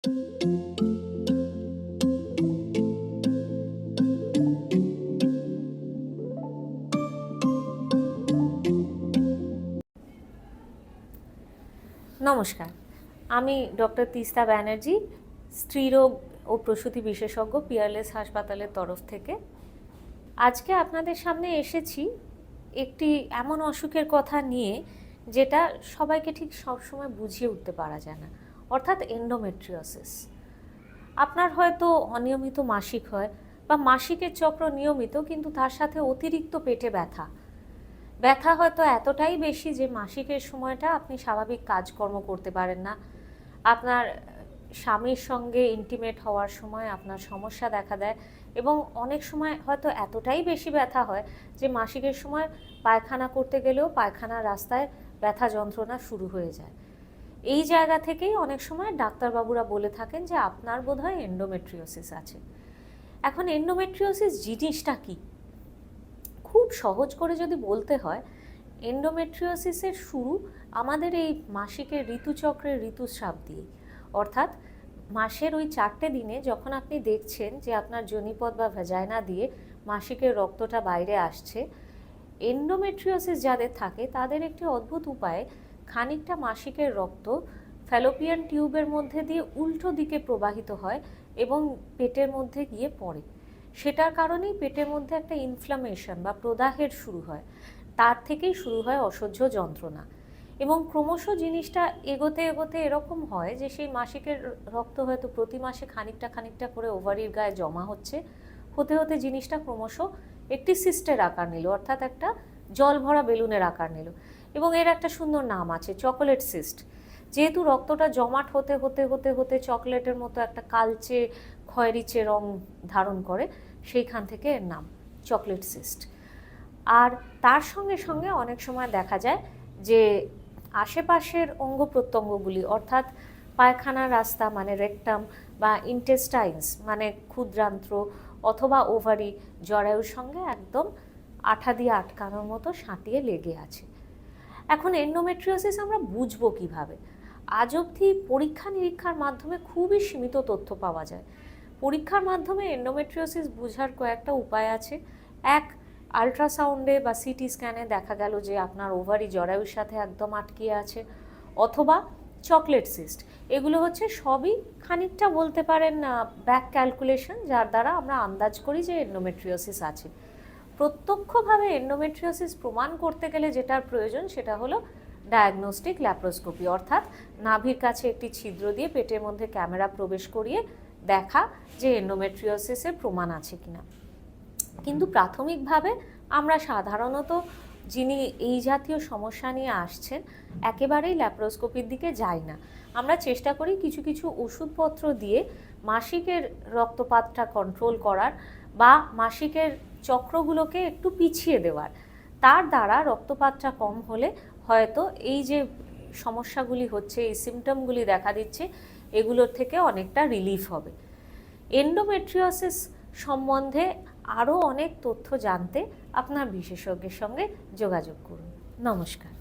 নমস্কার, আমি ডক্টর তিস্তা ব্যানার্জি, স্ত্রীরোগ ও প্রসূতি বিশেষজ্ঞ, পিয়ারলেস হাসপাতালের তরফ থেকে। আজকে আপনাদের সামনে এসেছি একটি এমন অসুখের কথা নিয়ে যেটা সবাইকে ঠিক সবসময় বুঝিয়ে উঠতে পারা যায় না, অর্থাৎ এন্ডোমেট্রিওসিস। আপনার হয়তো অনিয়মিত মাসিক হয় বা মাসিকের চক্র নিয়মিত, কিন্তু তার সাথে অতিরিক্ত পেটে ব্যথা হয়তো এতটাই বেশি যে মাসিকের সময়টা আপনি স্বাভাবিক কাজকর্ম করতে পারেন না। আপনার স্বামীর সঙ্গে ইন্টিমেট হওয়ার সময় আপনার সমস্যা দেখা দেয়, এবং অনেক সময় হয়তো এতটাই বেশি ব্যথা হয় যে মাসিকের সময় পায়খানা করতে গেলেও পায়খানার রাস্তায় ব্যথা যন্ত্রণা শুরু হয়ে যায়। এই জায়গা থেকেই অনেক সময় ডাক্তারবাবুরা বলে থাকেন যে আপনার বোধহয় এন্ডোমেট্রিওসিস আছে। এখন এন্ডোমেট্রিওসিস জিনিসটা কী? খুব সহজ করে যদি বলতে হয়, এন্ডোমেট্রিওসিসের শুরু আমাদের এই মাসিকের ঋতুচক্রের ঋতুস্রাব দিয়ে, অর্থাৎ মাসের ওই 4টে দিনে যখন আপনি দেখছেন যে আপনার যোনিপথ বা ভ্যাজাইনা দিয়ে মাসিকের রক্তটা বাইরে আসছে, এন্ডোমেট্রিওসিস যাদের থাকে তাদের একটি অদ্ভুত উপায়ে খানিকটা মাসিকের রক্ত ফ্যালোপিয়ান টিউবের মধ্যে দিয়ে উল্টো দিকে প্রবাহিত হয় এবং পেটের মধ্যে গিয়ে পড়ে। সেটার কারণেই পেটের মধ্যে একটা ইনফ্লামেশন বা প্রদাহের শুরু হয়। তার থেকেই শুরু হয় অসহ্য যন্ত্রণা, এবং ক্রমশ জিনিসটা এগোতে এগোতে এরকম হয় যে সেই মাসিকের রক্ত হয়তো প্রতি মাসে খানিকটা খানিকটা করে ওভারির গায়ে জমা হচ্ছে, হতে হতে জিনিসটা ক্রমশ একটি সিস্টের আকার নিল, অর্থাৎ একটা জল ভরা বেলুনের আকার নিল। এবং এর একটা সুন্দর নাম আছে, চকোলেট সিস্ট। যেহেতু রক্তটা জমাট হতে হতে হতে হতে চকলেটের মতো একটা কালচে খয়েরিচে রং ধারণ করে, সেইখান থেকে এর নাম চকলেট সিস্ট। আর তার সঙ্গে সঙ্গে অনেক সময় দেখা যায় যে আশেপাশের অঙ্গ প্রত্যঙ্গগুলি, অর্থাৎ পায়খানার রাস্তা মানে রেকটাম, বা ইন্টেস্টাইনস মানে ক্ষুদ্রান্ত্র, অথবা ওভারি জরায়ুর সঙ্গে একদম আঠা দিয়ে আটকানোর মতো সাঁটিয়ে লেগে আছে। এখন এন্ডোমেট্রিওসিস আমরা বুঝবো কিভাবে? আজ অবধি পরীক্ষা নিরীক্ষার মাধ্যমে খুবই সীমিত তথ্য পাওয়া যায়। পরীক্ষার মাধ্যমে এন্ডোমেট্রিওসিস বোঝার কয়েকটা উপায় আছে। এক, আলট্রাসাউন্ডে বা সিটি স্ক্যানে দেখা গেল যে আপনার ওভারি জরায়ুর সাথে একদম আটকিয়ে আছে, অথবা চকলেট সিস্ট। এগুলো হচ্ছে সবই খানিকটা বলতে পারেন ব্যাক ক্যালকুলেশন, যার দ্বারা আমরা আন্দাজ করি যে এন্ডোমেট্রিওসিস আছে। প্রত্যক্ষভাবে এন্ডোমেট্রিওসিস প্রমাণ করতে গেলে যেটার প্রয়োজন সেটা হলো ডায়াগনস্টিক ল্যাপ্রোস্কোপি, অর্থাৎ নাভির কাছে একটি ছিদ্র দিয়ে পেটের মধ্যে ক্যামেরা প্রবেশ করিয়ে দেখা যে এন্ডোমেট্রিওসিসের প্রমাণ আছে কিনা। কিন্তু প্রাথমিকভাবে আমরা সাধারণত যিনি এই জাতীয় সমস্যা নিয়ে আসছেন একেবারেই ল্যাপ্রোস্কোপির দিকে যাই না। আমরা চেষ্টা করি কিছু কিছু ওষুধপত্র দিয়ে মাসিকের রক্তপাতটা কন্ট্রোল করার বা মাসিকের চক্রগুলোকে একটু পিছিয়ে দেওয়ার। তার দ্বারা রক্তপাতটা কম হলে হয়তো এই যে সমস্যাগুলি হচ্ছে, এই সিমটমগুলি দেখা দিচ্ছে, এগুলোর থেকে অনেকটা রিলিফ হবে। এন্ডোমেট্রিওসিস সম্বন্ধে আরও অনেক তথ্য জানতে আপনার বিশেষজ্ঞের সঙ্গে যোগাযোগ করুন। নমস্কার।